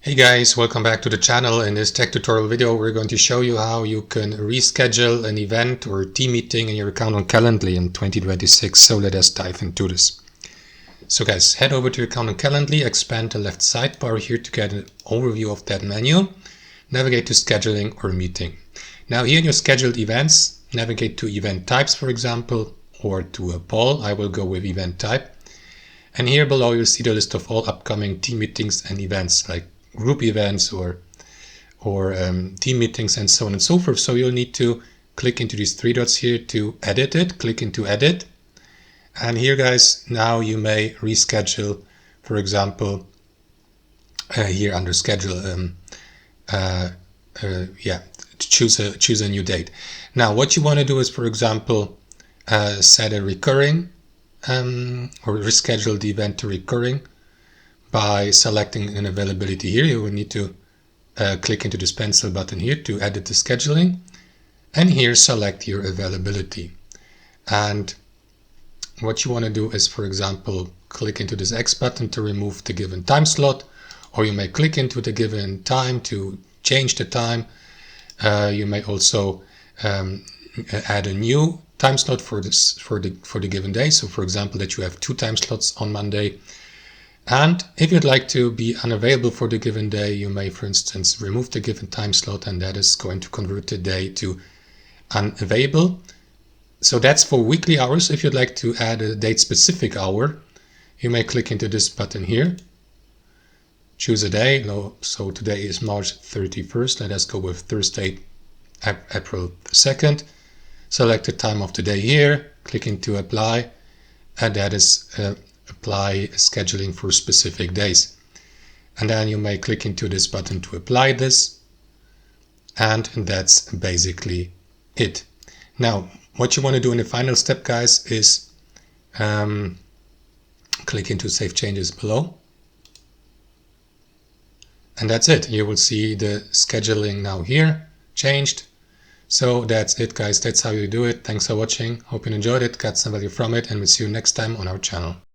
Hey guys, welcome back to the channel. In this tech tutorial video we're going to show you how you can reschedule an event or team meeting in your account on Calendly in 2026. So let us dive into this. So guys, head over to your account on Calendly, expand the left sidebar here to get an overview of that menu. Navigate to scheduling or meeting. Now here in your scheduled events, navigate to event types, for example, or to a poll. I will go with event type. And here below you'll see the list of all upcoming team meetings and events like group events or team meetings and so on and so forth. So you'll need to click into these three dots here to edit it. Click into edit. And here guys, now you may reschedule, for example, here under schedule, choose a new date. Now what you want to do is, for example, set a recurring or reschedule the event to recurring by selecting an availability here. You will need to click into this pencil button here to edit the scheduling, and here select your availability. And what you want to do is, for example, click into this X button to remove the given time slot, or you may click into the given time to change the time. You may also add a new time slot for the given day. So for example, that you have 2 time slots on Monday. And if you'd like to be unavailable for the given day, you may, for instance, remove the given time slot, and that is going to convert the day to unavailable. So that's for weekly hours. If you'd like to add a date-specific hour, you may click into this button here. Choose a day. So today is March 31st. Let us go with Thursday, April 2nd. Select the time of the day here. Click into apply, and that is apply scheduling for specific days. And then you may click into this button to apply this, and that's basically it. Now what you want to do in the final step, guys, is click into save changes below, and that's it. You will see the scheduling now here changed. So that's it, guys. That's how you do it. Thanks for watching. Hope you enjoyed it, got some value from it, and we'll see you next time on our channel.